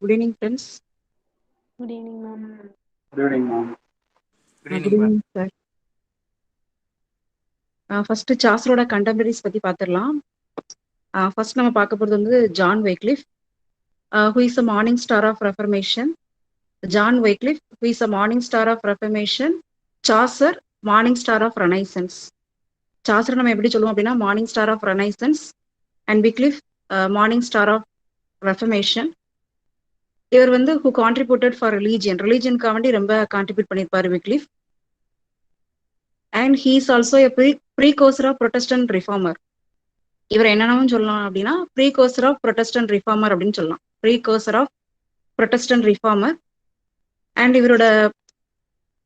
Good evening, friends. Good evening, ma'am. Good evening, ma'am. Good Good evening, ma'am. evening, sir. First சாஸ்ரோட contemporaries பத்தி பார்த்துடலாம். First நம்ம பார்க்க போகிறது வந்து John Wycliffe, who is a morning star of Reformation. John Wycliffe, who is a morning star of Reformation. Chaucer, morning star of Renaissance. Chaucer நம்ம எப்படி சொல்லுவோம் அப்படின்னா morning star of Renaissance, and Wycliffe morning star of Reformation. இவர் வந்து who contributed for ரிலீஜியனுக்காக வேண்டி ரொம்ப contribute பண்ணியிருப்பாரு Wycliffe. And he is also a precursor of Protestant reformer. இவர் என்னென்னு சொல்லலாம் அப்படின்னா precursor of Protestant reformer அப்படின்னு சொல்லலாம். precursor of Protestant reformer. And இவரோட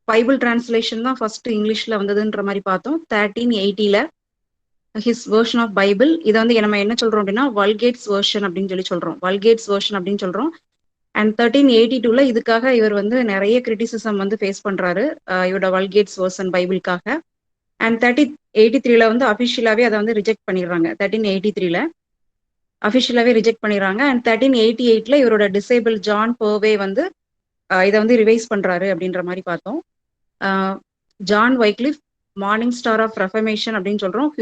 பைபிள் டிரான்ஸ்லேஷன் தான் ஃபர்ஸ்ட் இங்கிலீஷ்ல வந்ததுன்ற மாதிரி பார்த்தோம் 1380ல. ஹிஸ் வெர்ஷன் ஆஃப் பைபிள் இதை வந்து நம்ம என்ன சொல்றோம் அப்படின்னா வல்கேட்ஸ் வெர்ஷன் அப்படின்னு சொல்லி சொல்றோம். வல்கேட்ஸ் வெர்ஷன் அப்படின்னு சொல்றோம். அண்ட் 1382ல இதுக்காக இவர் வந்து நிறைய கிரிட்டிசிசம் வந்து ஃபேஸ் பண்றாரு இவரோட வல்கேட்ஸ் வெர்ஷன் பைபிளுக்காக. அண்ட் 1383ல வந்து அஃபிஷியலாவே அதை வந்து ரிஜெக்ட் பண்ணிடுறாங்க. 1383ல அஃபிஷியலாவே ரிஜெக்ட் பண்ணிடுறாங்க. அண்ட் 1388ல இவரோட டிசேபிள் ஜான் பர்வே வந்து இதை வந்து ரிவைஸ் பண்றாரு அப்படின்ற மாதிரி பார்த்தோம். John Wycliffe morning star of Reformation அப்படின்னு சொல்றோம்,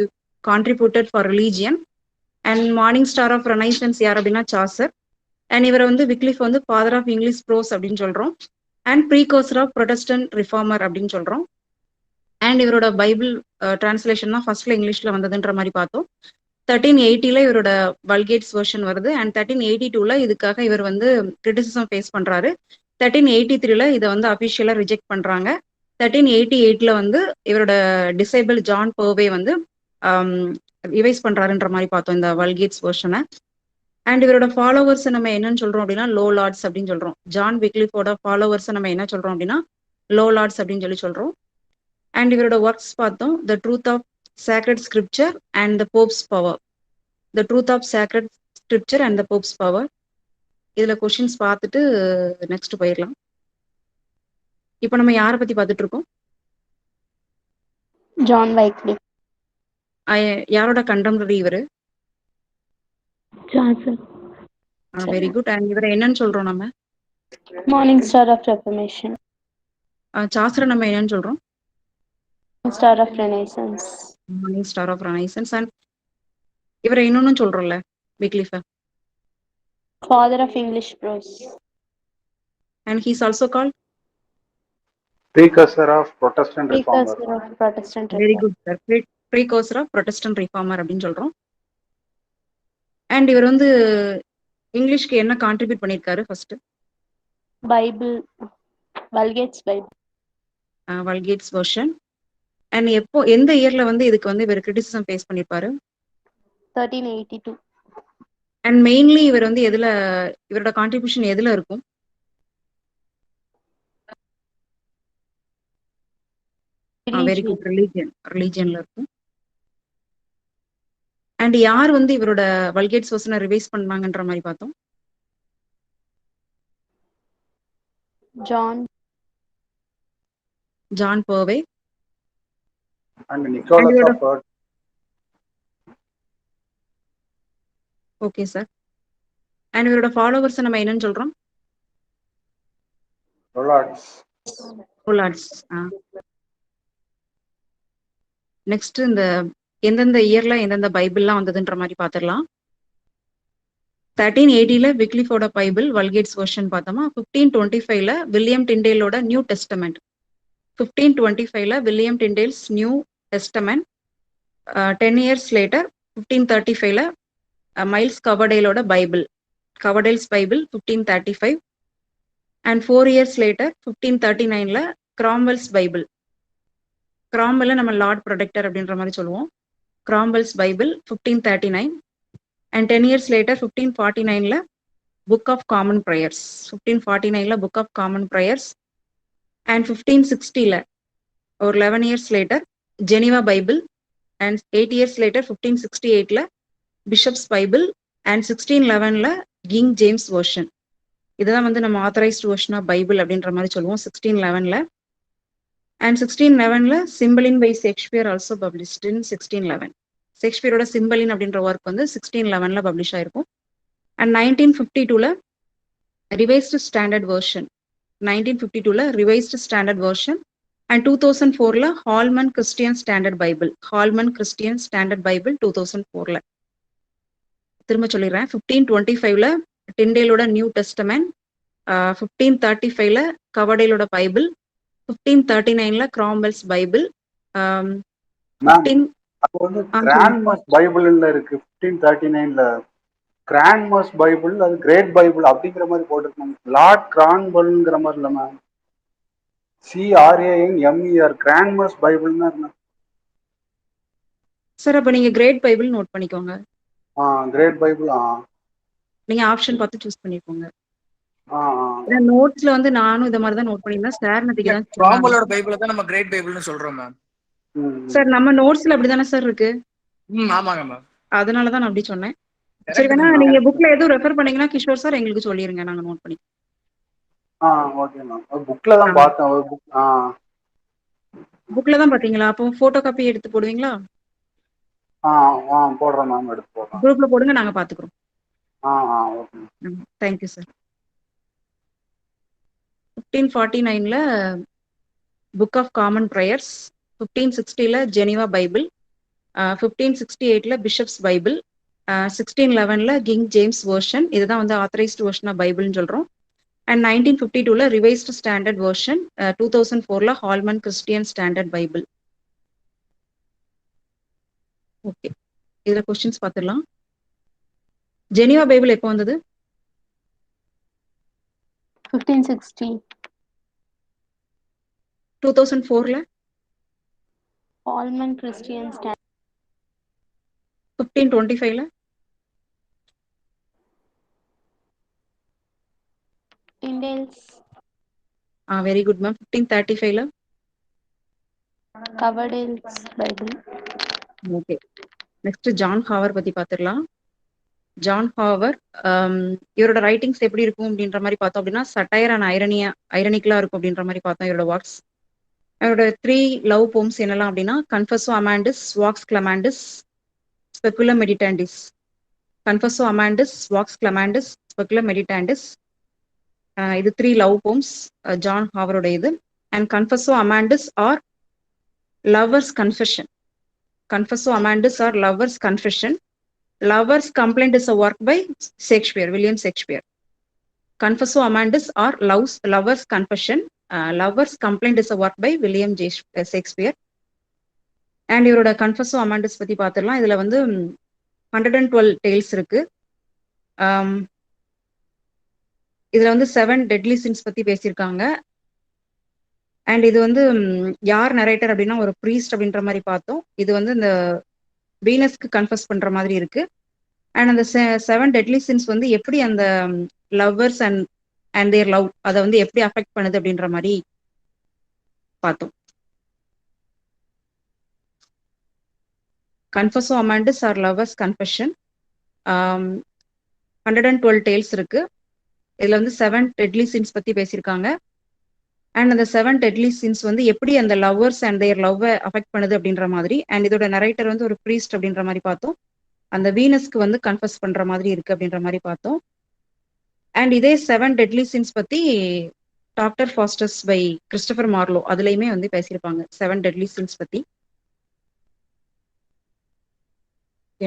contributed for religion. And morning star of Renaissance யார் அப்படின்னா சாசர். அண்ட் இவரை வந்து விக்லிஃப் வந்து ஃபாதர் ஆஃப் இங்கிலீஷ் ப்ரோஸ் அப்படின்னு சொல்றோம். அண்ட் ப்ரீகோசர் ஆஃப் ப்ரொடெஸ்டன்ட் ரிஃபார்மர் அப்படின்னு சொல்றோம். அண்ட் இவரோட பைபிள் டிரான்ஸ்லேஷன் தான் ஃபர்ஸ்ட்ல இங்கிலீஷ்ல வந்ததுன்ற மாதிரி பார்த்தோம். 1380ல இவரோட வல்கேட்ஸ் வெர்ஷன் வருது. அண்ட் 1382ல இதுக்காக இவர் வந்து கிரிட்டிசிசம் ஃபேஸ் பண்றாரு. 1383ல இதை வந்து அஃபிஷியலா ரிஜெக்ட் பண்றாங்க. 1388ல வந்து இவரோட டிசேபிள் ஜான் பர்வே வந்து ரிவைஸ் பண்றாருன்ற மாதிரி பார்த்தோம் இந்த வல்கேட்ஸ் வெர்ஷனை. அண்ட் இவரோட ஃபாலோவர்ஸ் நம்ம என்னன்னு சொல்றோம் அப்படின்னா லோ லார்ட்ஸ் அப்படின்னு சொல்றோம். ஜான் விக்லிஃபோட ஃபாலோவர்ஸ் நம்ம என்ன சொல்றோம் அப்படின்னா லோ லார்ட்ஸ் அப்படின்னு சொல்றோம். அண்ட் இவரோட ஒர்க்ஸ் பார்த்தோம் the truth of sacred scripture and the pope's power. The truth of sacred scripture and the pope's power. இதுல கொஸ்டின்ஸ் பார்த்துட்டு நெக்ஸ்ட் போயிடலாம். இப்போ நம்ம யாரை பத்தி பார்த்துட்டு இருக்கோம்? John Wycliffe. யாரோட கண்டெம்பரரி இவரு? Chaser. Very good. அண்ட் இவரை என்னன்னு சொல்றோம் நம்ம? Morning Star of Reformation. சாஸ்திர நம்ம என்னன்னு சொல்றோம்? Star of Renaissance. Morning star of Renaissance. And இவரை இன்னொன்னு சொல்றோம்ல Wycliffe. Father of English prose. And he's also called Precursor of Protestant reformer. Precursor of Protestant very reform. Good sir. Precursor of Protestant reformer அப்படின்னு சொல்றோம். And இவர் வந்து இங்கிலீஷ்க்கு என்ன contribute பண்ணியிருக்காரு first? Bible. Vulgate's Bible. Vulgate's version. And எந்த இயர்ல வந்து இதுக்கு வந்து இவர் கிரிட்டிசிசம் ஃபேஸ் பண்ணியிருப்பாரு? 1382. அண்ட் மெயின்லி இவர் வந்து இவரோட கான்ட்ரிபியூஷன் எதுல இருக்கும்? Very good. ரிலீஜியன்ல இருக்கும். அண்ட் யார் வந்து இவரோட வல்கேட்ஸ் வெர்ஷனை ரிவைஸ் பண்ணாங்கன்ற மாதிரி பார்த்தோம்? ஜான் பர்வே And Nicholas இவரோட of Perth. Okay sir. And இவரோட ஃபாலோவர்ஸ் நம்ம என்னன்னு சொல்றோம்? Lollards. லோலார்ட்ஸ். நெக்ஸ்ட் இந்த எந்தெந்த இயர்ல எந்தெந்த பைபிள்லாம் வந்ததுன்ற மாதிரி பார்த்துடலாம். 1380ல விக்லிஃபோட பைபிள் வல்கேட்ஸ் வெர்ஷன் பார்த்தோமா. 1525ல வில்லியம் டிண்டேலோட நியூ டெஸ்டமெண்ட். 1525ல William Tyndale's New Testament. 10 years later 1535ல மைல்ஸ் கவர்டேலோட Bible, Coverdale's Bible 1535. And 4 years later 1539ல கிராம்வெல்ஸ் பைபிள். கிராம்வெல்ல நம்ம லார்ட் ப்ரொடெக்டர் அப்படின்ற மாதிரி சொல்லுவோம். Cromwell's Bible 1539. And 10 years later 1549ல புக் ஆஃப் காமன் ப்ரேயர்ஸ். 1549ல book of common prayers. And 1560ல ஒரு 11 years later Geneva Bible. And 8 years later 1568ல பிஷப்ஸ் பைபிள். அண்ட் 1611ல கிங் ஜேம்ஸ் வெர்ஷன். இதுதான் வந்து நம்ம ஆத்தரைஸ்ட் வெர்ஷன் ஆஃப் பைபிள் அப்படின்ற மாதிரி சொல்லுவோம் 1611ல. அண்ட் 1611ல Cymbeline by Shakespeare also published in 1611. ஷேக்ஸ்பியரோட சிம்பலின் அப்படின்ற ஒர்க் வந்து 1611ல பப்ளிஷ் ஆயிருக்கும். அண்ட் 1952ல ரிவைஸ்டு ஸ்டாண்டர்ட் வெர்ஷன் 1952ல ரிவைஸ்டு ஸ்டாண்டர்ட் வெர்ஷன் அண்ட் 2004ல ஹால்மன் கிறிஸ்டியன் ஸ்டாண்டர்ட் பைபிள் 2004ல. திரும்ப சொல்லிடுறேன். 1525ல டிண்டேலோட நியூ டெஸ்டமெண்ட், 1535ல கவர்டேலோட பைபிள், 1539ல கிராம்வெல்ஸ் பைபிள், மேம் அது வந்து கிராண்ட்மாஸ் பைபிள்ல இருக்கு. 1539ல கிராண்ட்மாஸ் பைபிள், அது கிரேட் பைபிள் அப்படிங்கிற மாதிரி போட்டிருக்காங்க. லார்ட் கிரான்பல்ங்கிற மாதிரி இல்ல மேம். CRANMER கிராண்ட்மாஸ் பைபிள்னா என்ன? சார் அப்ப நீங்க கிரேட் பைபிள் நோட் பண்ணிக்கோங்க. Great Bible. நீங்க ஆப்ஷன் பார்த்து சூஸ் பண்ணிக்கோங்க. ஆ நோட்ஸ்ல வந்து நானும் இத மாதிரி தான் நோட் பண்ணிருந்தேன். சார் நதிக்கு தான் கிராம்பலோட பைபிள தான் நம்ம கிரேட் பைபிள்னு சொல்றோம் மேம். சார் நம்ம நோட்ஸ்ல அப்படிதானே சார் இருக்கு? ஆமாங்க மேம். அதனால தான் நான் அப்படி சொன்னேன். சரி, வேணா நீங்க புக்ல எதுவும் ரெஃபர் பண்ணீங்கன்னா கிஷோர் சார் எங்களுக்கு சொல்லிருங்க, நாங்க நோட் பண்ணி. Okay ma'am. புக்ல தான் பார்த்தேன். புக்ல தான் பாத்தீங்களா? அப்போ போட்டோ காப்பி எடுத்து போடுவீங்களா? போடுறேன் மேம், எடுத்து போடுறேன். குரூப்ல போடுங்க, நாங்க பாத்துக்கிறோம். ஓகே. Thank you sir. 1549ல புக் ஆஃப் காமன் ப்ரேயர்ஸ், 1560ல ஜெனிவா பைபிள், 1568ல பிஷப்ஸ் பைபிள், 1611ல கிங் ஜேம்ஸ் வெர்ஷன், இதுதான் வந்து ஆத்தரைஸ்டு வெர்ஷன் ஆஃப் பைபிள்னு சொல்றோம். அண்ட் 1952ல ரிவைஸ்டு ஸ்டாண்டர்ட் வெர்ஷன், 2004ல Holman Christian standard Bible. Okay, இதுல கொஸ்டின்ஸ் பார்த்துடலாம். ஜெனிவா பைபிள் எப்போ வந்தது? 1560. 2004ல Allman Christian Standard. 1525ல Tyndale's வெரி குட் மேம். 1535ல Coverdale's Bible. Okay, next John Gower பத்தி பார்த்துடலாம். ஜான் ஹாவர் இவரோட ரைட்டிங்ஸ் எப்படி இருக்கும் அப்படின்ற மாதிரி பார்த்தோம் அப்படின்னா சட்டையர் அண்ட் ஐரனிக்கலா இருக்கும் அப்படின்ற மாதிரி பார்த்தோம் இவரோட ஒர்க்ஸ். அவரோட 3 லவ் போம்ஸ் என்னெல்லாம் அப்படின்னா Confessio Amantis, Vox Clamantis, Speculum Meditantis. Confessio Amantis, Vox Clamantis, Speculum Meditantis, இது 3 லவ் போம்ஸ் ஜான் ஹாவரோட இது. And Confessio Amantis or lover's confession. Confessio Amantis or lover's confession. Lover's Complaint is a work by Shakespeare, William Shakespeare. Confessio Amandus or Lover's Confession. Lover's Complaint is a work by William Shakespeare. And இவரோட Confessio Amandus பத்தி பார்த்துடலாம். இதுல வந்து 112 tales இருக்கு. இதுல வந்து 7 deadly sins பத்தி பேசியிருக்காங்க. அண்ட் இது வந்து யார் நரேட்டர் அப்படின்னா ஒரு ப்ரீஸ்ட் அப்படின்ற மாதிரி பார்த்தோம். இது வந்து இந்த வீனஸ்க்கு கன்ஃபஸ் பண்ற மாதிரி இருக்கு. அண்ட் அந்த 7 டெட்லி சின்ஸ் வந்து எப்படி அந்த லவ்வர்ஸ் அண்ட் தேர் லவ் அதை வந்து எப்படி அஃபெக்ட் பண்ணுது அப்படின்ற மாதிரி பார்த்தோம். கன்ஃபஸோ Amantis or lover's confession, 112 tales இருக்கு. இதுல வந்து 7 டெட்லி சின்ஸ் பத்தி பேசியிருக்காங்க. அண்ட் அந்த 7 டெட்லி சின்ஸ் வந்து எப்படி அந்த லவ்வர்ஸ் அண்ட் தேர் லவ்வை அஃபெக்ட் பண்ணுது அப்படின்ற மாதிரி. அண்ட் இதோட நரேட்டர் வந்து ஒரு ப்ரீஸ்ட் அப்படின்ற மாதிரி பார்த்தோம். அந்த வீனஸ்க்கு வந்து கன்ஃபஸ் பண்ற மாதிரி இருக்கு அப்படின்ற மாதிரி பார்த்தோம். அண்ட் இதே 7 டெட்லி சின்ஸ் பத்தி Doctor Faustus by Christopher Marlowe அதுலயுமே வந்து பேசியிருப்பாங்க 7 டெட்லி சின்ஸ் பத்தி.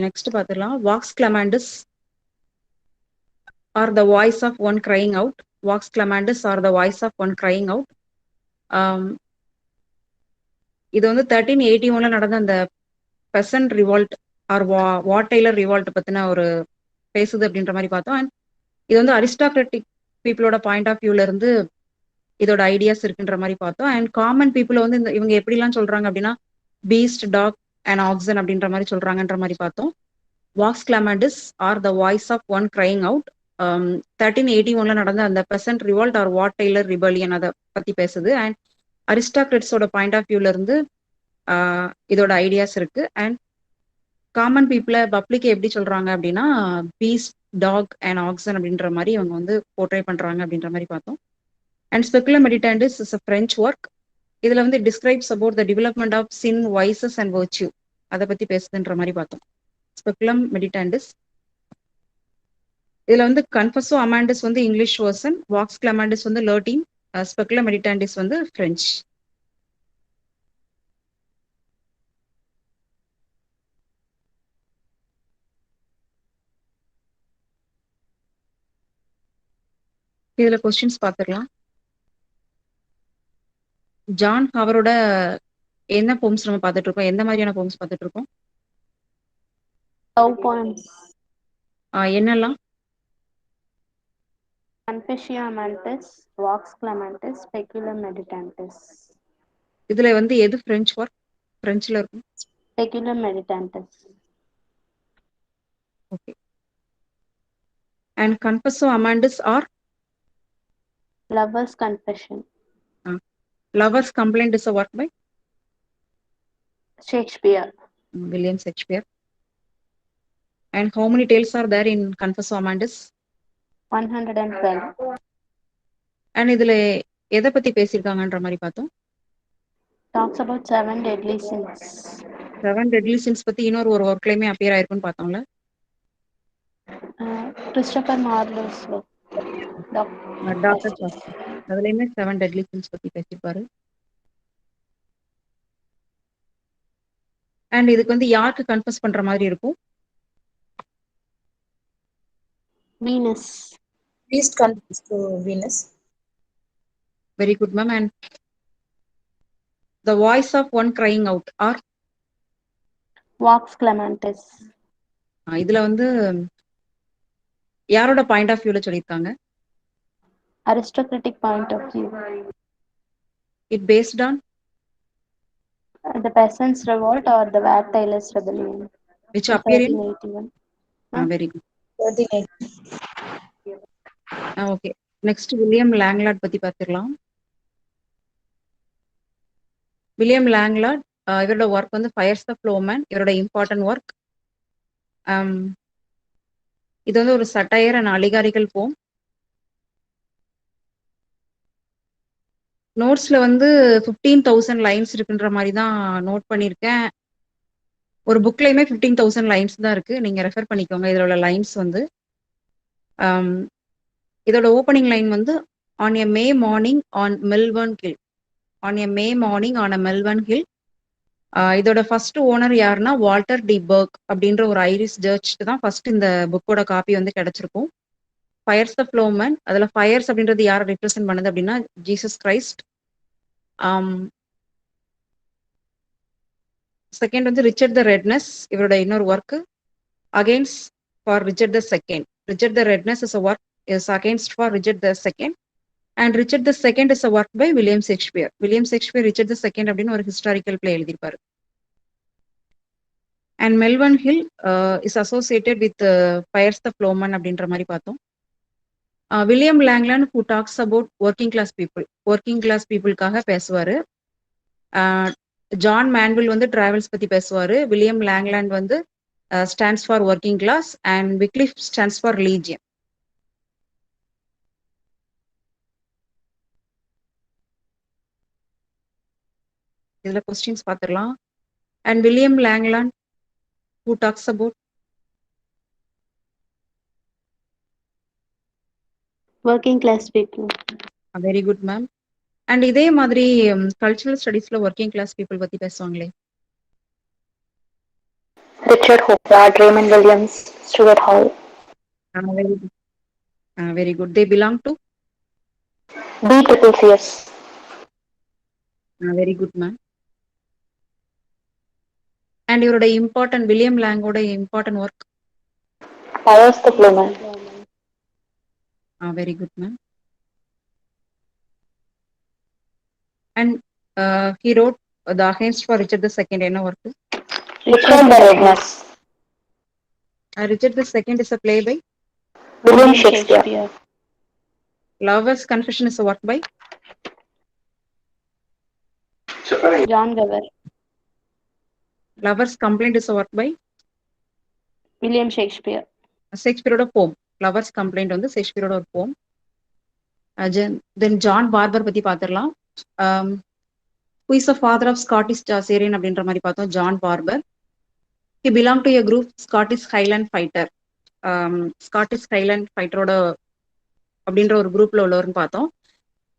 நெக்ஸ்ட் பார்த்துடலாம். Vox Clamantis or the voice of one crying out. Vox Clamantis or the voice of one crying out. இது வந்து 1381ல நடந்த அந்த peasant revolt or Wat Tyler revolt பத்தின ஒரு பேசுது அப்படின்ற மாதிரி பார்த்தோம். அண்ட் இது வந்து அரிஸ்டாக்ராட்டிக் பீப்புளோட பாயிண்ட் ஆஃப் வியூல இருந்து இதோட ஐடியாஸ் இருக்குன்ற மாதிரி பார்த்தோம். அண்ட் காமன் பீப்புள் வந்து இவங்க எப்படிலாம் சொல்றாங்க அப்படின்னா பீஸ்ட், டாக் அண்ட் ஆக்சன் அப்படின்ற மாதிரி சொல்றாங்கன்ற மாதிரி பார்த்தோம். Vox Clamantis or the voice of one crying out 1381ல நடந்த அந்த peasant revolt or Wat Tyler rebellion அதை பத்தி பேசுது. அண்ட் அரிஸ்டாக்ரட்ஸோட பாயிண்ட் ஆஃப் வியூல இருந்து இதோட ஐடியாஸ் இருக்கு. அண்ட் காமன் பீப்புளை பப்ளிக் எப்படி சொல்றாங்க அப்படின்னா பீஸ்ட், டாக் அண்ட் ஆக்சன் அப்படின்ற மாதிரி இவங்க வந்து போர்ட்ரே பண்றாங்க அப்படின்ற மாதிரி பார்த்தோம். And Speculum Meditantis is a French work. இதுல வந்து describes about the development of sin, vices and virtue அதை பத்தி பேசுதுன்ற மாதிரி பார்த்தோம். Speculum Meditantis. இதுல வந்து கன்ஃபஸோ அமாண்டஸ் வந்து இங்கிலீஷ் வெர்ஷன், வாக்ஸ் கிளமாண்டஸ் வந்து லர்டின், ஸ்பெகுலம் மெடிட்டாண்டிஸ் வந்து பிரெஞ்சு. இதுல கொஸ்டின்ஸ் பார்த்துடலாம். ஜான் ஹாவரோட என்ன போம்ஸ் நம்ம பார்த்துட்டு இருக்கோம்? எந்த மாதிரியான போம்ஸ் பார்த்துட்டு இருக்கோம்? Love poems. என்னெல்லாம்? Confessio Amantis, Vox Clamantis, Speculum Meditantis. இதுல வந்து எது பிரெஞ்சு ஒர்க்? பிரெஞ்சுல இருக்கும். Speculum Meditantis. Okay. And Confessio Amantis or Lover's Confession. Lover's complaint is a work by Shakespeare. William Shakespeare. And how many tales are there in Confessio Amandus? 112. And இதுல எதை பத்தி பேசியிருக்காங்கன்ற மாதிரி பார்த்தோம். Talks about 7 deadly sins. 7 deadly sins பத்தி இன்னொரு ஒரு ஒர்க்லயுமே appear ஆயிருக்குன்னு பார்த்தோம்ல. Christopher Marlowe's book. Doctor Shastri அதுலயுமே 7 deadly sins பத்தி பேசியிருப்பாரு. அண்ட் இதுக்கு வந்து யாருக்கு கன்ஃபஸ் பண்ற மாதிரி இருக்கும்? Venus. Priest confess to Venus. Very good, ma'am. And the voice of one crying out or Vox Clamantis. இதுல வந்து யாரோட பாயிண்ட் ஆஃப் வியூல சொல்லியிருக்காங்க? Aristocratic point of view. It based on The peasants' revolt or the Wat Taylor's rebellion. which appear in 1381. very good. 13. Okay. Next William Langland பத்தி பார்த்துக்கலாம். William லாங்லார்ட் இவரோட work வந்து fires the ஃப்ளோமேன். இவரோட இம்பார்ட்டன்ட் ஒர்க். இது வந்து ஒரு சட்டையர் அண்ட் அலிகாரிக்கல் போம். நோட்ஸ்ல வந்து 15,000 லைன்ஸ் இருக்குன்ற மாதிரி தான் நோட் பண்ணியிருக்கேன். ஒரு புக்லயுமே 15,000 லைன்ஸ் தான் இருக்கு. நீங்க ரெஃபர் பண்ணிக்கோங்க. இதோட உள்ள லைன்ஸ் வந்து இதோட ஓப்பனிங் லைன் வந்து on a May morning on Melbourne hill. On a May morning on a Melbourne hill. இதோட ஃபர்ஸ்ட் ஓனர் யாருன்னா வால்டர் டி பர்க் அப்படின்ற ஒரு ஐரிஷ் ஜட்ஜ்க்கு தான் ஃபர்ஸ்ட் இந்த புக்கோட காப்பி வந்து கிடைச்சிருக்கும். Piers the Plowman. அதுல ஃபயர்ஸ் அப்படின்றது யாரை ரெப்ரசென்ட் பண்ணுது அப்படின்னா ஜீசஸ் கிரைஸ்ட். செகண்ட் வந்து ரிச்சர்ட் த ரெட்னஸ். இவரோட இன்னொரு work against for Richard the second. Richard the Redness is a work is against for Richard the second. And Richard the second is a work by William Shakespeare. William Shakespeare Richard the second அப்படின்னு ஒரு historical play எழுதியிருப்பாரு. And Malvern Hill is associated with Piers the ஃப்ளோமன் அப்படின்ற மாதிரி பார்த்தோம். William Langland who talks about working class people. Working class பீப்புளுக்காக பேசுவார். John மேன்வில் வந்து travels பற்றி பேசுவார். வில்லியம் லாங்லாண்ட் வந்து stands for working class and Wycliffe stands for religion. இதில் கொஸ்டின்ஸ் பார்த்துடலாம். And William Langland who talks about Working class people. Very good ma'am. And இதே மாதிரி கல்ச்சுரல் ஸ்டடீஸ்ல ஒர்க்கிங் கிளாஸ் பீப்புள் பத்தி பேசுவாங்களே. Richard Hopwood, Raymond Williams, Stuart Hall. Very good. They belong to BCCS. Very good ma'am. And இவரோட important William லாங்கோட important work Fires the Plowman. Very good ma'am. And he wrote the against for Richard the second. என்ன work? Richard the Redness. Richard the second is a play by William Shakespeare. Lover's confession is a work by John Weber. Lover's complaint is a work by William Shakespeare. ஷேக்ஸ்பியரோட poem. Lover's complaint வந்து ஷேக்ஸ்பியரோட ஒரு போம். தென் John Barbour பத்தி பார்த்துடலாம். Who is the father of Scottish Chaucerian அப்படின்ற மாதிரி பார்த்தோம். John Barbour. He belong to a group Scottish highland fighter. Scottish highland ஃபைட்டரோட அப்படின்ற ஒரு குரூப்ல உள்ளவர்னு பார்த்தோம்.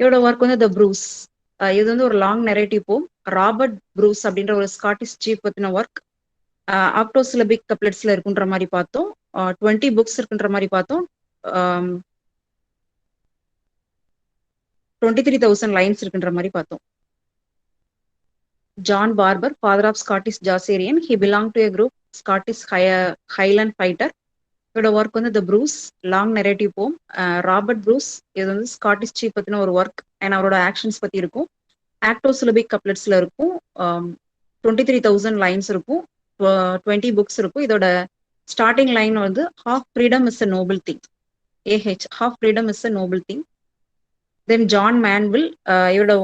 இவரோட ஒர்க் வந்து த ப்ரூஸ். இது வந்து ஒரு long narrative poem. Robert Bruce அப்படின்ற ஒரு ஸ்காட்டிஷ் சீஃப் பத்தின ஒர்க் ஆக்டோசிலபிக் கப்லெட்ஸ்ல இருக்குன்ற மாதிரி பார்த்தோம். 20 புக்ஸ் இருக்குன்ற மாதிரி பார்த்தோம். 23,000 லைன்ஸ் இருக்குன்ற மாதிரி பார்த்தோம். John Barbour, father of Scottish Chaucerian. He belong to a group Scottish highland fighter. இவரோட ஒர்க் வந்து the Bruce, long narrative poem. Robert Bruce இது வந்து ஸ்காட்டிஷ் சீஃப் பத்தின ஒரு ஒர்க் அண்ட் அவரோட ஆக்ஷன்ஸ் பத்தி இருக்கும். ஆக்டோசிலபிக் கப்லெட்ஸ்ல இருக்கும். 23,000 லைன்ஸ் இருக்கும். 20 புக்ஸ் இருக்கும். இதோட ஸ்டார்டிங் லைன் வந்து half freedom is a noble thing. Half freedom is a noble thing. Then John Mandeville, இவரோட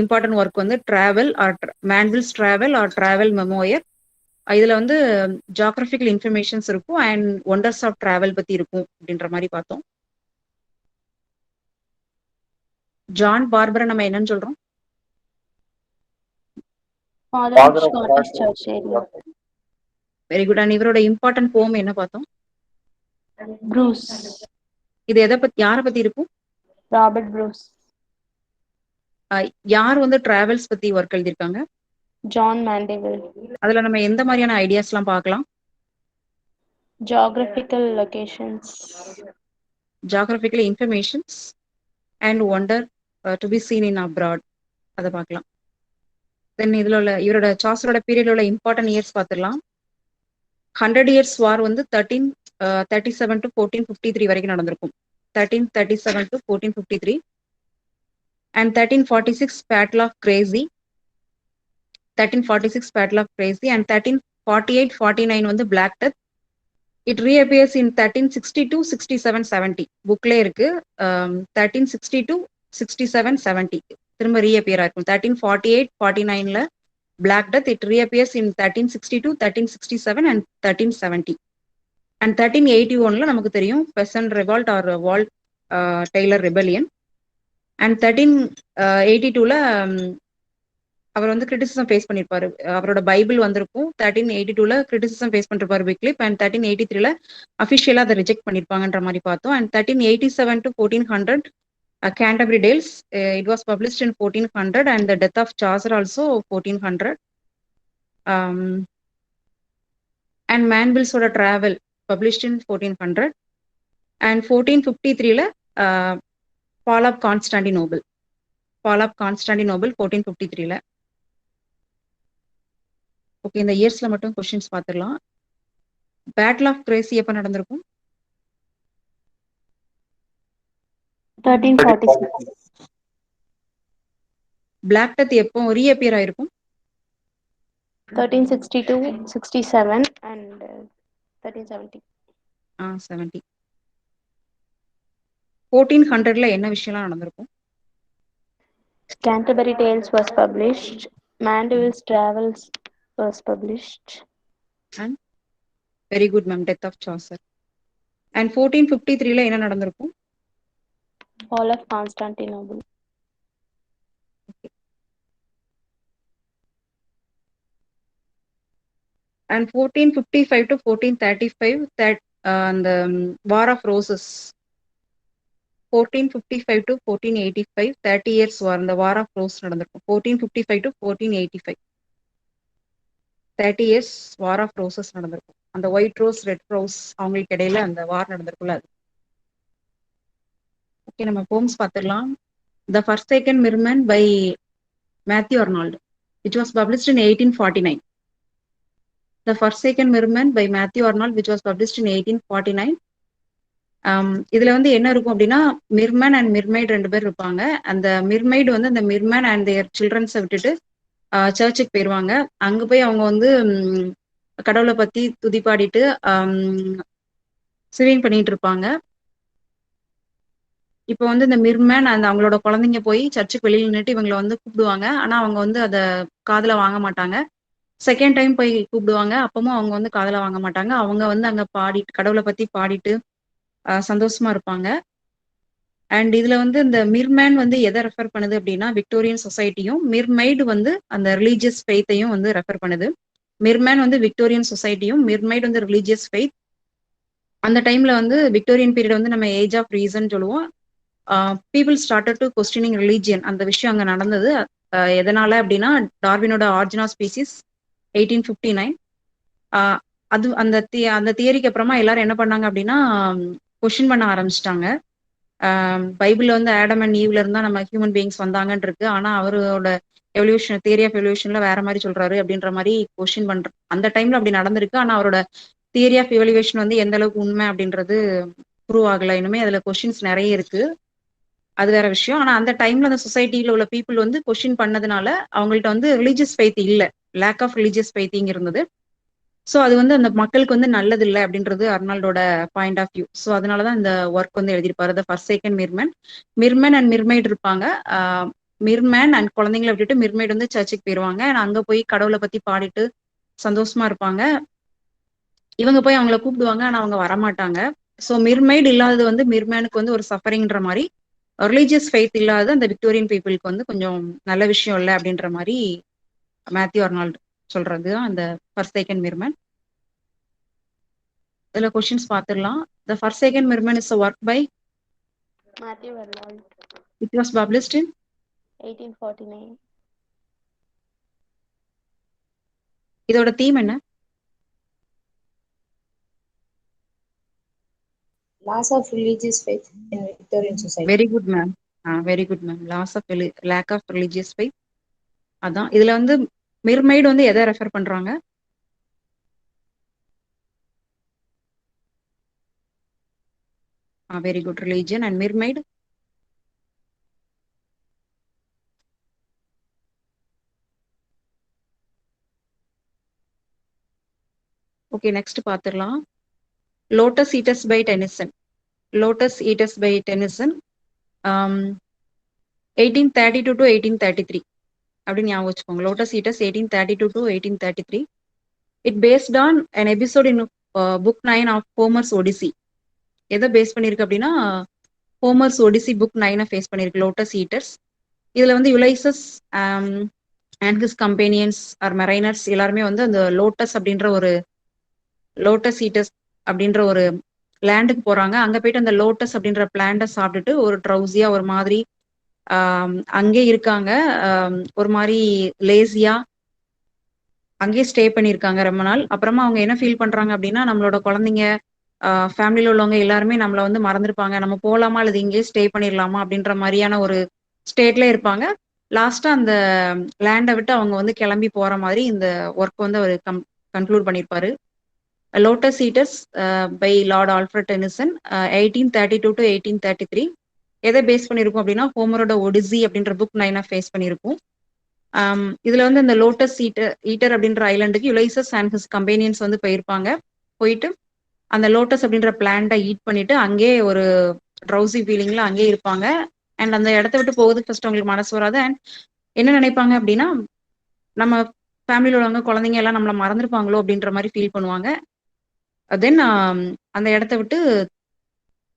இம்பார்ட்டன்ட் ஒர்க் வந்து travel or Mandeville's travel or travel memoir. இதுல வந்து ஜியாகிரபிக்கல் இன்ஃபர்மேஷன்ஸ் இருக்கும் அண்ட் ஒண்டர்ஸ் ஆஃப் டிராவல் பத்தி இருக்கும் அப்படின்ற மாதிரி பார்த்தோம். ஜான் பார்பரை நம்ம என்னன்னு சொல்றோம்? Father of Scottish Church area. Very good. And இவரோட இம்பார்ட்டன்ட் போம் என்ன பார்த்தோம்? Bruce. இது எதை பத்தி, யாரை பத்தி இருக்கும்? Robert Bruce. யார் வந்து டிராவல்ஸ் பத்தி ஒர்க் எழுதியிருக்காங்க? John Mandeville. அதுல நம்ம எந்த மாதிரியான ஐடியாஸ்லாம் பார்க்கலாம்? Geographical locations. Geographical informations and wonder to be seen in abroad, அதை பார்க்கலாம். தென் இதுல உள்ள இவரோட சாசரோட பீரியட்ல உள்ள இம்பார்ட்டன்ட் இயர்ஸ் பார்த்துடலாம். 100 இயர்ஸ் வார் வந்து 1337 to 1453 வரைக்கும் நடந்திருக்கும். 1337 to 1453. And 1346 battle of Crecy. 1346 battle of Crecy and 1348-49 வந்து black death. It reappears in 1362, 67, 70 புக்லே இருக்கு. 1362, 67, 70 திரும்ப ரீஅப்பியர் ஆயிருக்கும். 1348-49ல black death. It reappears in 1362, 1367 and 1370. And 1381ல நமக்கு தெரியும் peasant revolt or Wat Tyler rebellion. And 1382ல அவர் வந்து கிரிட்டிசிசம் ஃபேஸ் பண்ணியிருப்பாரு. அவரோட பைபிள் வந்திருக்கும். 1382ல கிரிட்டிசிசம் ஃபேஸ் பண்ணிருப்பாரு விக்லிப். அண்ட் 1383ல அஃபிஷியலா அதை ரிஜெக்ட் பண்ணிருப்பாங்கன்ற மாதிரி பார்த்தோம். And 1387 to 1400 Canterbury Tales. It was published in 1400 and the death of Chaucer also 1400. And Manville's oda travel published in 1400. And 1453ல fall of Constantinople. Fall of Constantinople 1453ல. Okay, இந்த இயர்ஸ்ல மட்டும் questions பார்த்துடலாம். பேட்டில் ஆஃப் கிரேசி எப்ப நடந்திருக்கும்? 1346. Black death எப்போ reappear ஆயிருக்கும்? 1362, 67 and 1370. 70. 1400ல என்ன விஷயம்லாம் நடந்திருக்கும்? Canterbury Tales was published. Mandeville's Travels was published. And very good ma'am, death of Chaucer. And 1453ல என்ன நடந்திருக்கும்? Fall of Constantinople. Okay. And 1455 to 1435 that the War of Roses. 1455 to 1485 30 years war, the War of Roses நடந்திருக்கும். 1455 to 1485 30 years War of Roses நடந்திருக்கும். அந்த white rose red rose அவங்களுக்கு இடையில அந்த வார் நடந்திருக்குல்ல அது. Okay, நம்ம போம்ஸ் பார்த்துடலாம். The Forsaken Merman by Matthew Arnold, which was published in 1849. The Forsaken Merman by Matthew Arnold, which was published in 1849. இதுல வந்து என்ன இருக்கும் அப்படின்னா, மிர்மன் அண்ட் மிர்மைட் ரெண்டு பேர் இருப்பாங்க. அந்த மிர்மைடு வந்து அந்த மிர்மன் அண்ட் தேர் சில்ட்ரன்ஸை விட்டுட்டு சர்ச்சுக்கு போயிடுவாங்க. அங்க போய் அவங்க வந்து கடவுளை பத்தி துதிப்பாடிட்டு ஸ்விமிங் பண்ணிட்டு இருப்பாங்க. இப்போ வந்து இந்த மிர்மன் அந்த அவங்களோட குழந்தைங்க போய் சர்ச்சுக்கு வெளியில் நின்றுட்டு இவங்களை வந்து கூப்பிடுவாங்க. ஆனா அவங்க வந்து அதை காதுல வாங்க மாட்டாங்க. செகண்ட் டைம் போய் கூப்பிடுவாங்க, அப்பவும் அவங்க வந்து காதுல வாங்க மாட்டாங்க. அவங்க வந்து அங்க பாடிட்டு கடவுளை பத்தி பாடிட்டு சந்தோஷமா இருப்பாங்க. அண்ட் இதுல வந்து இந்த மிர்மேன் வந்து எதை ரெஃபர் பண்ணுது அப்படின்னா, விக்டோரியன் சொசைட்டியும், மிர்மைடு வந்து அந்த ரிலீஜியஸ் ஃபெய்த்தையும் வந்து ரெஃபர் பண்ணுது. மிர்மேன் வந்து விக்டோரியன் சொசைட்டியும், மிர்மைடு வந்து ரிலீஜியஸ் ஃபெய்த். அந்த டைம்ல வந்து விக்டோரியன் பீரியட் வந்து நம்ம ஏஜ் ஆஃப் ரீசன் சொல்லுவோம். People started to questioning religion. அந்த விஷயம் அங்க நடந்தது. எதனால அப்படின்னா டார்வினோட ஆர்ஜின் ஆஃப் ஸ்பீசிஸ் 1859. அது அந்த தியரிக்கு அப்புறமா எல்லாரும் என்ன பண்ணாங்க அப்படின்னா கொஸ்டின் பண்ண ஆரம்பிச்சிட்டாங்க. பைபிள்ல வந்து ஆடம் அண்ட் ஈவ்ல இருந்தா நம்ம ஹியூமன் பீயிங்ஸ் வந்தாங்கன்னு இருக்கு. ஆனா அவரோட எவல்யூஷன் தியரி ஆஃப் எவல்யூஷன்ல வேற மாதிரி சொல்றாரு அப்படின்ற மாதிரி கொஸ்டின் பண்ற அந்த டைம்ல அப்படி நடந்திருக்கு. ஆனா அவரோட தியரி ஆஃப் எவல்யூஷன் வந்து எந்த அளவுக்கு உண்மை அப்படின்றது ப்ரூவ் ஆகல. இனிமே அதுல கொஸ்டின்ஸ் நிறைய இருக்கு. அது வேற விஷயம். ஆனா அந்த டைம்ல அந்த சொசைட்டில உள்ள பீப்புள் வந்து கொஸ்டின் பண்ணதுனால அவங்கள்ட்ட வந்து ரிலீஜியஸ் ஃபெய்த் இல்ல, லேக் ஆஃப் ரிலீஜியஸ் ஃபெய்த்திங் இருந்தது. ஸோ அது வந்து அந்த மக்களுக்கு வந்து நல்லது இல்லை அப்படின்றது அர்னால்டோட பாயிண்ட் ஆஃப் வியூ. ஸோ அதனாலதான் இந்த ஒர்க் வந்து எழுதியிருப்பாரு. த ஃபர்சேக்கன் மிர்மன். மிர்மன் அண்ட் மிர்மைட் இருப்பாங்க. மிர்மேன் அண்ட் குழந்தைங்களை விட்டுட்டு மிர்மைட் வந்து சர்ச்சுக்கு போயிருவாங்க. அங்க போய் கடவுளை பத்தி பாடிட்டு சந்தோஷமா இருப்பாங்க. இவங்க போய் அவங்கள கூப்பிடுவாங்க, ஆனா அவங்க வரமாட்டாங்க. ஸோ மிர்மைட் இல்லாதது வந்து மிர்மேனுக்கு வந்து ஒரு சஃபரிங்ன்ற மாதிரி, ரிலீஜியஸ் ஃபெய்த் இல்லாத அந்த விக்டோரியன் பீப்புளுக்கு வந்து கொஞ்சம் நல்ல விஷயம் இல்லை அப்படின்ற மாதிரி மேத்யூ அர்னால்டு சொல்றது அந்த ஃபர்சேக்கன் மிர்மன். இதுல கொஸ்டின்ஸ் பார்த்துடலாம். The Forsaken Merman is a work by Matthew Arnold, it was published in 1849. இதோட தீம் என்ன? Loss of religious faith in Victorian society. Very good ma'am. Very good ma'am. Loss of lack of religious faith. அதான் இதுல வந்து mermaid வந்து எதை refer பண்றாங்க? Very good, religion. And mermaid okay. Next பார்த்துடலாம். Lotus eaters by Tennyson. Lotus eaters by Tennyson 1832 to 1833 அப்படின்னு ஞாபகம் வச்சுக்கோங்க. Lotus eaters 1832 to 1833. It based on an episode in book 9 of Homer's Odyssey. எதை base பண்ணிருக்கு அப்படின்னா Homer's Odyssey book 9 face பண்ணிருக்கு lotus eaters. இதுல வந்து யுலைசஸ் அண்ட் ஹிஸ் கம்பெனியன்ஸ் ஆர் மெரைனர்ஸ் எல்லாருமே வந்து அந்த லோட்டஸ் அப்படின்ற ஒரு லோட்டஸ் ஈட்டர்ஸ் அப்படின்ற ஒரு லேண்டுக்கு போறாங்க. அங்க போயிட்டு அந்த லோட்டஸ் அப்படின்ற பிளான்ட்டை சாப்பிட்டுட்டு ஒரு ட்ரௌசியா ஒரு மாதிரி அங்கே இருக்காங்க. ஒரு மாதிரி லேசியா அங்கேயே ஸ்டே பண்ணியிருக்காங்க ரொம்ப நாள். அப்புறமா அவங்க என்ன ஃபீல் பண்றாங்க அப்படின்னா நம்மளோட குழந்தைங்க ஃபேமிலியில் உள்ளவங்க எல்லாருமே நம்மளை வந்து மறந்துருப்பாங்க, நம்ம போகலாமா அல்லது இங்கேயே ஸ்டே பண்ணிடலாமா அப்படின்ற மாதிரியான ஒரு ஸ்டேட்ல இருப்பாங்க. லாஸ்டா அந்த லேண்டை விட்டு அவங்க வந்து கிளம்பி போற மாதிரி இந்த ஒர்க் வந்து அவர் கன்க்ளூட் பண்ணியிருப்பாரு. Lotus eaters by Lord Alfred Tennyson 1832 to 1833. எதை பேஸ் பண்ணியிருக்கும் அப்படின்னா ஹோமரோட ஒடிசி அப்படின்ற புக் 9 ஃபேஸ் பண்ணியிருக்கும். இதுல வந்து இந்த லோட்டஸ் ஈட்டர் அப்படின்ற ஐலண்டுக்கு யுலைசஸ் அண்ட் ஹிஸ் கம்பெனியன்ஸ் வந்து போயிருப்பாங்க. போயிட்டு அந்த லோட்டஸ் அப்படின்ற பிளான்ட்டை ஈட் பண்ணிட்டு அங்கேயே ஒரு ட்ரௌசி ஃபீலிங்ல அங்கேயே இருப்பாங்க. அண்ட் அந்த இடத்த விட்டு போகுதுக்கு ஃபர்ஸ்ட் அவங்களுக்கு மனசு வராது. அண்ட் என்ன நினைப்பாங்க அப்படின்னா நம்ம ஃபேமிலியில் உள்ளவங்க குழந்தைங்க எல்லாம் நம்மளை மறந்துருப்பாங்களோ அப்படின்ற மாதிரி ஃபீல் பண்ணுவாங்க. தென் அந்த இடத்த விட்டு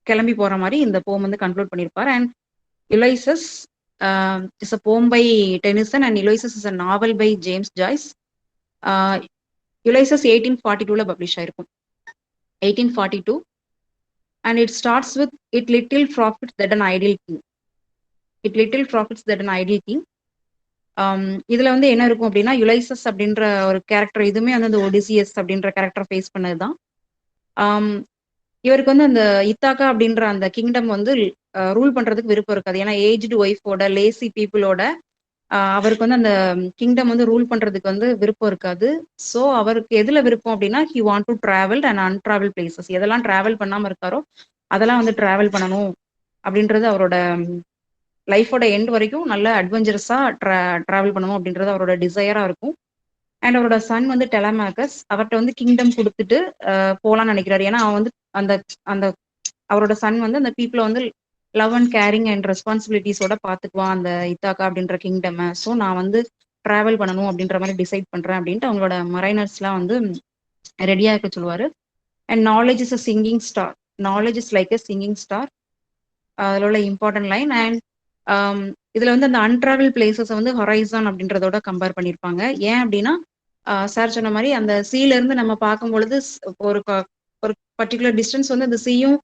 கிளம்பி போற மாதிரி இந்த போம் வந்து கன்க்ளூட் பண்ணியிருப்பார். And Ulysses is a poem by Tennyson and Ulysses is a novel by James Joyce. Ulysses 1842 publish ஆயிருக்கும். 1842. and it starts with it little profits that an ideal king. It little profits that an ideal king. இதுல வந்து என்ன இருக்கும் அப்படின்னா யுலைசஸ் அப்படின்ற ஒரு character இதுவுமே வந்து அந்த ஒடிசியஸ் அப்படின்ற கேரக்டர் ஃபேஸ் பண்ணதுதான். இவருக்கு வந்து அந்த இத்தாக்கா அப்படின்ற அந்த கிங்டம் வந்து ரூல் பண்றதுக்கு விருப்பம் இருக்காது. ஏன்னா ஏஜ்டு ஒய்ஃபோட லேசி பீப்புளோட அவருக்கு வந்து அந்த கிங்டம் வந்து ரூல் பண்றதுக்கு வந்து விருப்பம் இருக்காது. ஸோ அவருக்கு எதுல விருப்பம் அப்படின்னா he want to travel and untravel places. எதெல்லாம் டிராவல் பண்ணாம இருக்காரோ அதெல்லாம் வந்து டிராவல் பண்ணணும் அப்படின்றது அவரோட லைஃபோட எண்ட் வரைக்கும் நல்ல அட்வென்ச்சரஸா டிராவல் பண்ணணும் அப்படின்றது அவரோட டிசையரா இருக்கும். அண்ட் அவரோட சன் வந்து டெலமாக்கஸ் அவர்கிட்ட வந்து கிங்டம் கொடுத்துட்டு போலான்னு நினைக்கிறாரு. ஏன்னா அவன் வந்து அந்த அந்த அவரோட சன் வந்து அந்த பீப்புளை வந்து லவ் அண்ட் கேரிங் அண்ட் ரெஸ்பான்சிபிலிட்டிஸோட பார்த்துக்குவான் அந்த இத்தாக்கா அப்படின்ற கிங்டம். ஸோ நான் வந்து டிராவல் பண்ணணும் அப்படின்ற மாதிரி டிசைட் பண்றேன் அப்படின்ட்டு அவங்களோட மரைனர்ஸ்லாம் வந்து ரெடியா இருக்க சொல்லுவாரு. And knowledge is a singing star. Knowledge is like a singing star. அதில் உள்ள இம்பார்ட்டன்ட் லைன். அண்ட் இதுல வந்து அந்த அன்டிராவல் பிளேசஸ் வந்து ஹொரைசான் அப்படின்றதோட கம்பேர் பண்ணியிருப்பாங்க. ஏன் அப்படின்னா சார் சொன்ன மாதிரி அந்த சீல இருந்து நம்ம பார்க்கும் பொழுது ஒரு ஒரு பர்டிகுலர் டிஸ்டன்ஸ் வந்து அந்த சீயும்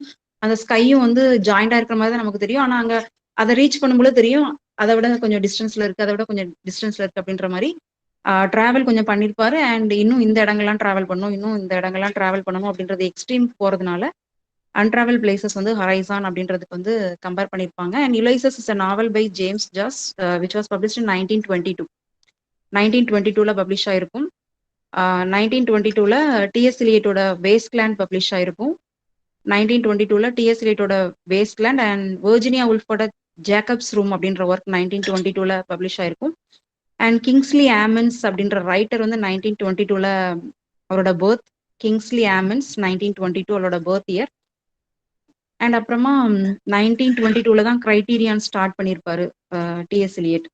அந்த ஸ்கையும் வந்து ஜாயிண்டா இருக்கிற மாதிரி தான் நமக்கு தெரியும். ஆனா அங்க அதை ரீச் பண்ணும்போது தெரியும் அதை விட கொஞ்சம் டிஸ்டன்ஸ்ல இருக்கு, அதை விட கொஞ்சம் டிஸ்டன்ஸ்ல இருக்கு அப்படின்ற மாதிரி டிராவல் கொஞ்சம் பண்ணியிருப்பாரு. அண்ட் இன்னும் இந்த இடங்கள்லாம் டிராவல் பண்ணணும், இன்னும் இந்த இடங்கள்லாம் டிராவல் பண்ணணும் அப்படின்றது எக்ஸ்ட்ரீம் போறதுனால அன்ட்ராவல் பிளேசஸ் வந்து ஹரைசான் அப்படின்றதுக்கு வந்து கம்பேர் பண்ணியிருப்பாங்க. And Ulysses is a novel by James Joyce which was published in 1922. 1922ல பப்ளிஷ் ஆயிருக்கும். 1922ல டிஎஸ் இலியட்டோட வேஸ்ட்லேண்ட் பப்ளிஷ் ஆயிருக்கும். 1922ல டிஎஸ் இலியட்டோட வேஸ்ட்லேண்ட் அண்ட் வெர்ஜினியா உல்ஃபோட ஜேக்கப்ஸ் ரூம் அப்படின்ற ஒர்க் 1922ல பப்ளிஷ் ஆயிருக்கும். அண்ட் கிங்ஸ்லி ஆமன்ஸ் அப்படின்ற ரைட்டர் வந்து 1922ல அவரோட பர்த். கிங்ஸ்லி ஆமன்ஸ் 1922 அவரோட பர்த் இயர். அண்ட் அப்புறமா 1922ல தான் கிரைட்டீரியான் ஸ்டார்ட் பண்ணியிருப்பாரு டிஎஸ் இலியட்.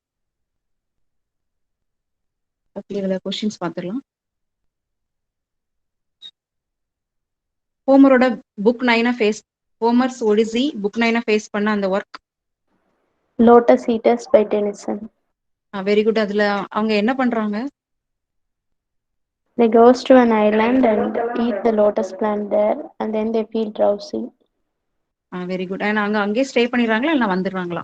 இதுல கொஸ்டின்ஸ் பார்த்துடலாம். ஹோமரோட book 9 base, Homer's Odyssey book 9 base பண்ண அந்த work. Lotus Eaters by Tennyson. Very good. அதுல அவங்க என்ன பண்றாங்க? They goes to an island and eat the lotus plant there, and then they feel drowsy. Very good. அண்ட் அங்கேயே stay பண்ணிடுறாங்களா இல்லை வந்துடுறாங்களா?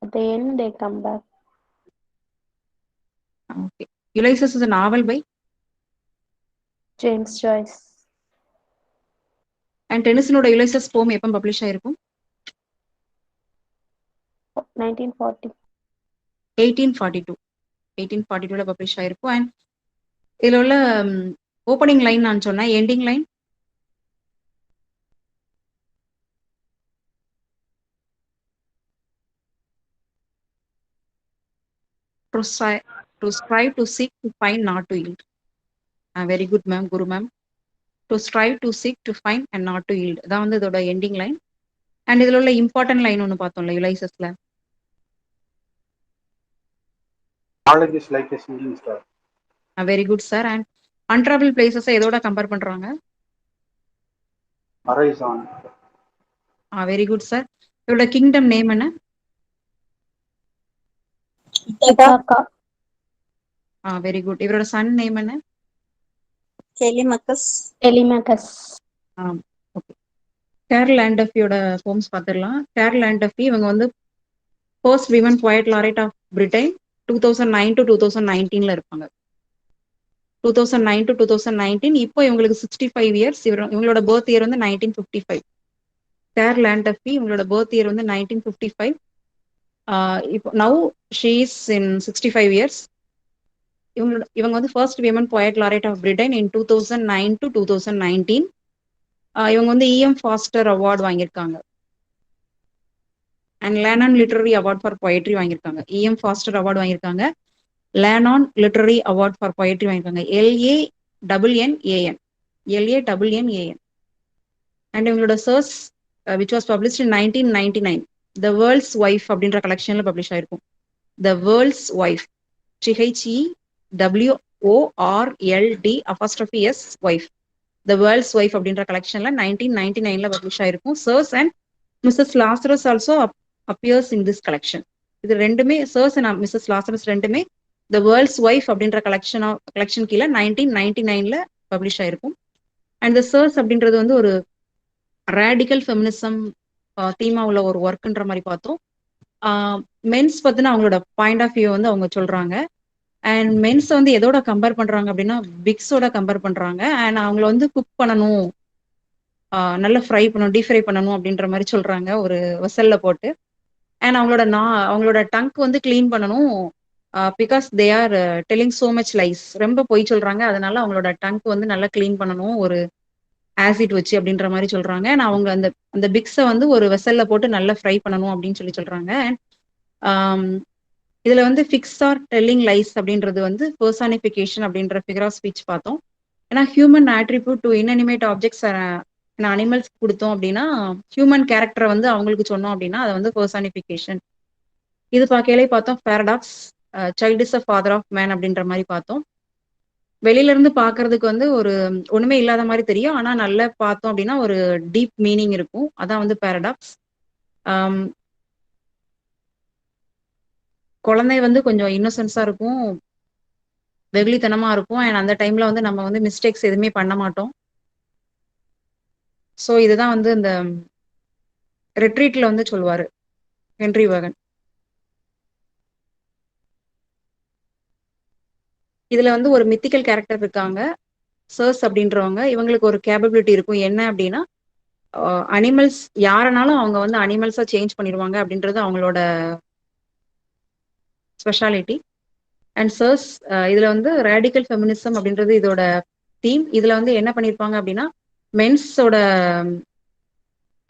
At the end, they come back. Okay. Ulysses is a novel by James Joyce. And டெனிசனோட Ulysses poem எப்போ publish ஆயிருக்கும்? 1940. 1842. 1842ல publish ஆயிருக்கும். And இதுல உள்ள ஓப்பனிங் லைன் நான் சொன்னேன், ending line to strive to seek to find not to yield. Very good ma'am, Guru ma'am. To strive to seek to find and not to yield, அதான் வந்து இதோட ending line. And இதுல உள்ள important line ஒன்று பார்த்தோம்ல யுலைசஸ்ல, knowledge is like a sinking star. Very good sir. And untravel places எதோட compare பண்றாங்க? Horizon. Very good sir. இதோட கிங்டம் நேம் என்ன? Ithaca. Very good. இவரோட சன் நேம் என்ன? Telemachus. Telemachus. ஓகே. கேரல் லேண்டஃபியோட போம்ஸ் பார்த்துடலாம். கேரல் லேண்டஃபி இவங்க வந்து first women poet laureate of Britain 2009 to 2019ல இருப்பாங்க. 2009 to 2019. இப்போ இவங்களுக்கு 65 இயர்ஸ். இவங்களோட பர்த் இயர் வந்து 1955. கேரல் லேண்டஃபி இவங்களோட பர்த் இயர் வந்து 1955. இப்போ now she is in 65 years. இவங்க வந்து first women poet laureate of Britain in 2009 to 2019. இவங்க வந்து இஎம் ஃபாஸ்டர் அவார்டு வாங்கியிருக்காங்க and Lannan literary award for poetry வாங்கியிருக்காங்க. இஎம் ஃபாஸ்டர் அவார்டு வாங்கியிருக்காங்க, Lannan literary award for poetry வாங்கியிருக்காங்க. LANNAN. அண்ட் இவங்களோட Circe which was published in 1999 the world's wife அப்படின்ற கலெக்ஷன்ல பப்ளிஷ் ஆயிருக்கும். The world's wife, CHEWORLD wife, the world's wife அப்படின்ற கலெக்ஷன்ல 1999ல பப்ளிஷ் ஆயிருக்கும். Circe and Mrs Lazarus also appears in this collection. இது ரெண்டுமே சர்ஸ் அண்ட் மிஸ்ஸஸ் லாசரஸ் ரெண்டுமே த வேர்ல்ட்ஸ் ஒய்ஃப் அப்படின்ற கலெக்ஷன் கீழே 1999ல பப்ளிஷ் ஆயிருக்கும். அண்ட் த சர்ஸ் அப்படின்றது வந்து ஒரு ரேடிக்கல் ஃபெமினிசம் தீமா உள்ள ஒரு ஒர்க்ன்ற மாதிரி பார்த்தோம். மென்ஸ் பத்தின அவங்களோட பாயிண்ட் ஆஃப் வியூ வந்து அவங்க சொல்றாங்க. அண்ட் மென்ஸ் வந்து எதோட கம்பேர் பண்றாங்க அப்படின்னா பிக்ஸோட கம்பேர் பண்றாங்க. அண்ட் அவங்கள வந்து குக் பண்ணணும், நல்லா ஃப்ரை பண்ணணும், டீப் ஃப்ரை பண்ணணும் அப்படின்ற மாதிரி சொல்றாங்க ஒரு வெசல்ல போட்டு. அண்ட் அவங்களோட டங்க் வந்து கிளீன் பண்ணணும் because they are telling so much lies, ரொம்ப பொய் சொல்றாங்க, அதனால அவங்களோட டங்க் வந்து நல்லா கிளீன் பண்ணணும் ஒரு ஆசிட் வச்சு அப்படின்ற மாதிரி சொல்றாங்க. அண்ட் அவங்க அந்த பிக்ஸை வந்து ஒரு வெசல்ல போட்டு நல்லா ஃப்ரை பண்ணணும் அப்படின்னு சொல்றாங்க. அண்ட் இதுல வந்து ஃபிக்ஸ் ஆர் டெல்லிங் லைஸ் அப்படின்றது வந்து பர்சானிஃபிகேஷன் அப்படின்ற ஃபிகர் ஆஃப் ஸ்பீச் பார்த்தோம். ஏன்னா human attribute to inanimate objects animals கொடுத்தோம் அப்படின்னா ஹியூமன் கேரக்டரை வந்து அவங்களுக்கு சொன்னோம் அப்படின்னா அதை வந்து பர்சானிஃபிகேஷன். இது பார்க்கலே பார்த்தோம் paradox, child is a father of man அப்படின்ற மாதிரி பார்த்தோம். வெளியில இருந்து பாக்குறதுக்கு வந்து ஒரு ஒண்ணுமே இல்லாத மாதிரி தெரியும், ஆனா நல்லா பார்த்தோம் அப்படின்னா ஒரு டீப் மீனிங் இருக்கும், அதான் வந்து பேரடாக்ஸ். குழந்தை வந்து கொஞ்சம் இன்னோசென்ஸா இருக்கும், வெகுளித்தனமா இருக்கும் அண்ட் அந்த டைம்ல வந்து நம்ம வந்து மிஸ்டேக்ஸ் எதுவுமே பண்ண மாட்டோம். ஸோ இதுதான் வந்து இந்த ரெட்ரீட்ல வந்து சொல்லுவாரு ஹென்றி வேகன். இதுல வந்து ஒரு மித்திக்கல் கேரக்டர் இருக்காங்க, சர்ஸ் அப்படின்றவங்க. இவங்களுக்கு ஒரு கேப்பபிலிட்டி இருக்கும். என்ன அப்படின்னா, அனிமல்ஸ் யாரனாலும் அவங்க வந்து அனிமல்ஸா சேஞ்ச் பண்ணிடுவாங்க அப்படின்றது அவங்களோட ஸ்பெஷாலிட்டி. அண்ட் சர்ஸ் இதுல வந்து ரேடிக்கல் ஃபெமினிசம் அப்படின்றது இதோட தீம். இதுல வந்து என்ன பண்ணியிருப்பாங்க அப்படின்னா, மென்ஸோட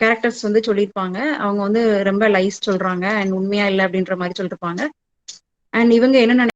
கேரக்டர்ஸ் வந்து சொல்லியிருப்பாங்க. அவங்க வந்து ரொம்ப லைஸ் சொல்றாங்க அண்ட் உண்மையா இல்லை அப்படின்ற மாதிரி சொல்லிருப்பாங்க. அண்ட் இவங்க என்ன